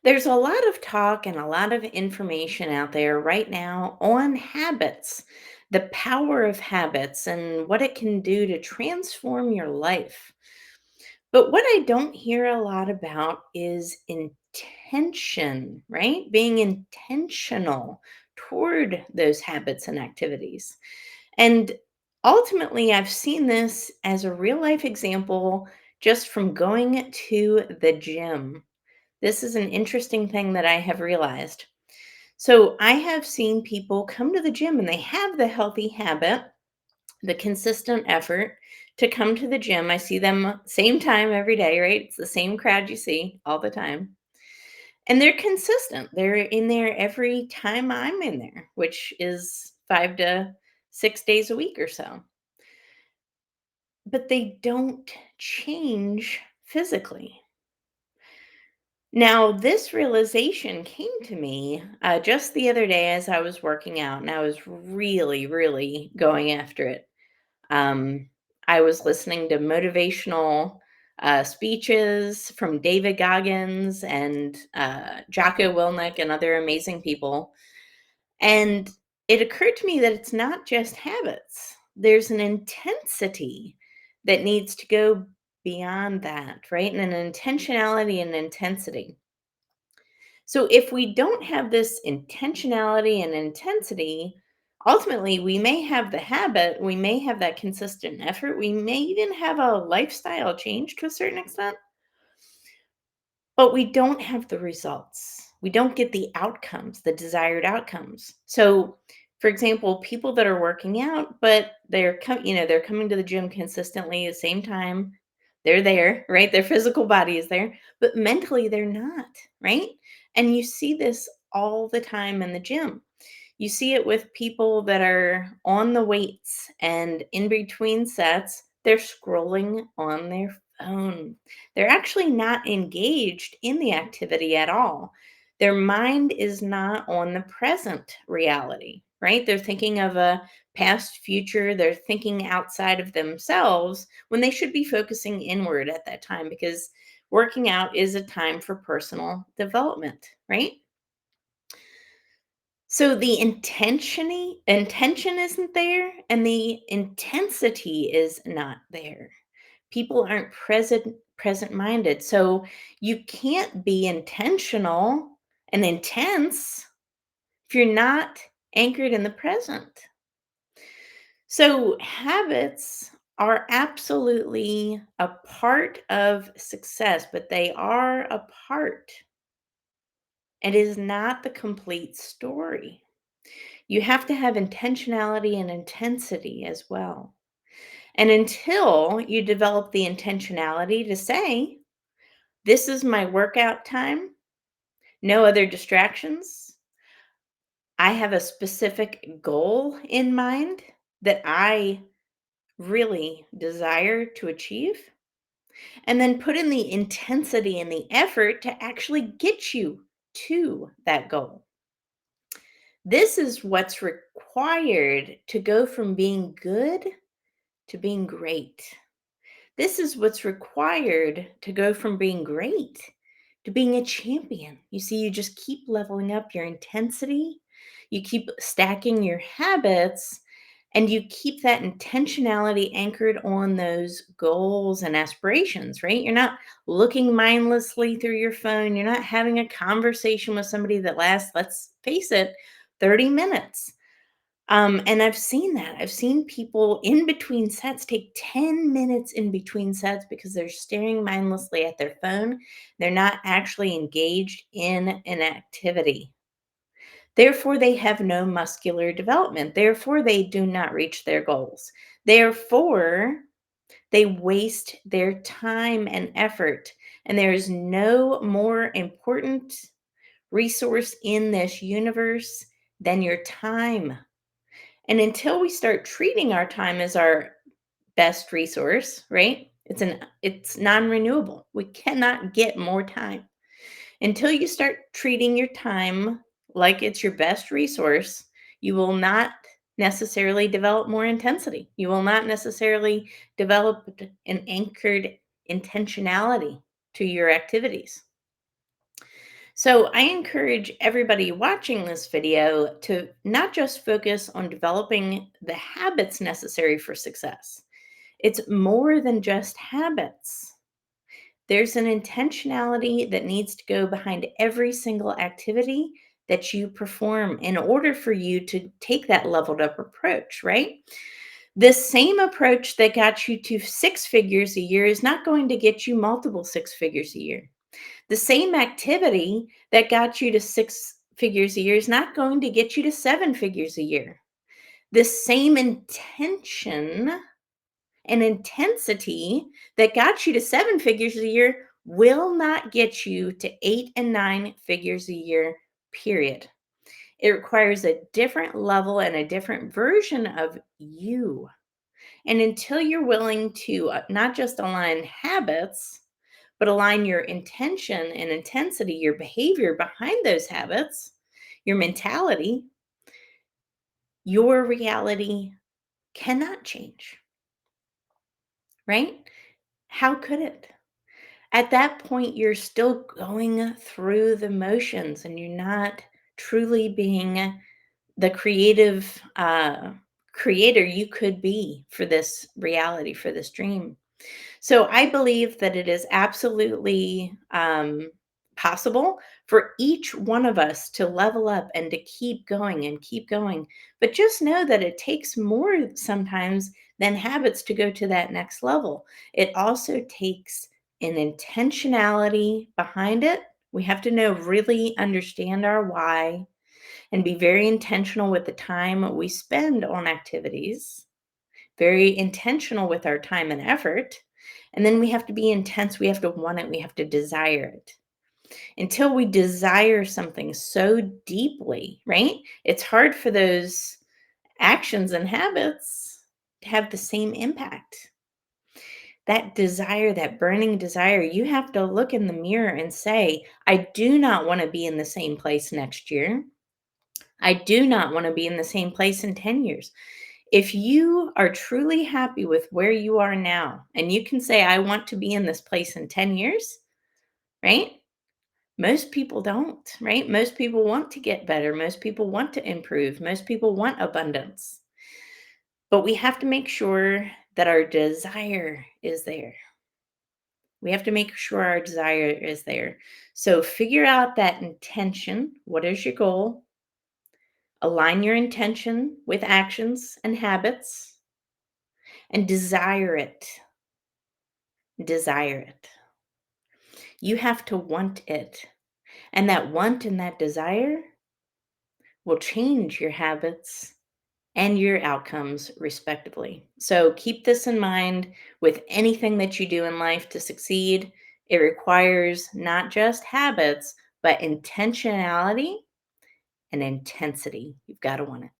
There's a lot of talk and a lot of information out there right now on habits, the power of habits, and what it can do to transform your life. But what I don't hear a lot about is intention, right? Being intentional toward those habits and activities. And ultimately, I've seen this as a real life example just from going to the gym. This is an interesting thing that I have realized. So, I have seen people come to the gym and they have the healthy habit, the consistent effort to come to the gym. I see them same time every day, right? It's the same crowd you see all the time. And they're consistent. They're in there every time I'm in there, which is 5 to 6 days a week or so. But they don't change physically. Now, this realization came to me just the other day as I was working out, and I was really, really going after it. Um, I was listening to motivational speeches from David Goggins and Jocko Willink and other amazing people. And it occurred to me that it's not just habits, there's an intensity that needs to go beyond that, right? And an intentionality and intensity. So if we don't have this intentionality and intensity, ultimately we may have the habit, we may have that consistent effort, we may even have a lifestyle change to a certain extent, but we don't have the results. We don't get the outcomes, the desired outcomes. So, for example, people that are working out, but they're coming to the gym consistently at the same time. They're there, right? Their physical body is there, but mentally they're not, right? And you see this all the time in the gym. You see it with people that are on the weights and in between sets, they're scrolling on their phone. They're actually not engaged in the activity at all. Their mind is not on the present reality, right? They're thinking of a past future. They're thinking outside of themselves when they should be focusing inward at that time because working out is a time for personal development, right? So the intention isn't there and the intensity is not there. People aren't present minded. So you can't be intentional and intense if you're not anchored in the present. So habits are absolutely a part of success, but they are a part. It is not the complete story. You have to have intentionality and intensity as well. And until you develop the intentionality to say, this is my workout time, no other distractions. I have a specific goal in mind that I really desire to achieve. And then put in the intensity and the effort to actually get you to that goal. This is what's required to go from being good to being great. This is what's required to go from being great to being a champion. You see, you just keep leveling up your intensity, you keep stacking your habits, and you keep that intentionality anchored on those goals and aspirations, right? You're not looking mindlessly through your phone. You're not having a conversation with somebody that lasts, let's face it, 30 minutes. And I've seen that. I've seen people in between sets take 10 minutes in between sets because they're staring mindlessly at their phone. They're not actually engaged in an activity. Therefore, they have no muscular development. Therefore, they do not reach their goals. Therefore, they waste their time and effort. And there is no more important resource in this universe than your time. And until we start treating our time as our best resource, right? It's non-renewable. We cannot get more time. Until you start treating your time like it's your best resource, you will not necessarily develop more intensity. You will not necessarily develop an anchored intentionality to your activities. So I encourage everybody watching this video to not just focus on developing the habits necessary for success. It's more than just habits. There's an intentionality that needs to go behind every single activity that you perform in order for you to take that leveled up approach, right? This same approach that got you to six figures a year is not going to get you multiple six figures a year. The same activity that got you to six figures a year is not going to get you to seven figures a year. The same intention and intensity that got you to seven figures a year will not get you to eight and nine figures a year, period. It requires a different level and a different version of you. And until you're willing to not just align habits, but align your intention and intensity, your behavior behind those habits, your mentality, your reality cannot change, right? How could it? At that point, you're still going through the motions and you're not truly being the creative creator you could be for this reality, for this dream. So I believe that it is absolutely possible for each one of us to level up and to keep going and keep going. But just know that it takes more sometimes than habits to go to that next level. It also takes an intentionality behind it. We have to know, really understand our why and be very intentional with the time we spend on activities, very intentional with our time and effort. And then we have to be intense. We have to want it. We have to desire it. Until we desire something so deeply, right? It's hard for those actions and habits to have the same impact. That desire, that burning desire, you have to look in the mirror and say, I do not want to be in the same place next year. I do not want to be in the same place in 10 years. If you are truly happy with where you are now, and you can say, I want to be in this place in 10 years, right? Most people don't, right? Most people want to get better. Most people want to improve. Most people want abundance. But we have to make sure that our desire is there. We have to make sure our desire is there. So figure out that intention. What is your goal? Align your intention with actions and habits and desire it. Desire it. You have to want it. And that want and that desire will change your habits and your outcomes, respectively. So keep this in mind with anything that you do in life to succeed. It requires not just habits, but intentionality and intensity. You've got to want it.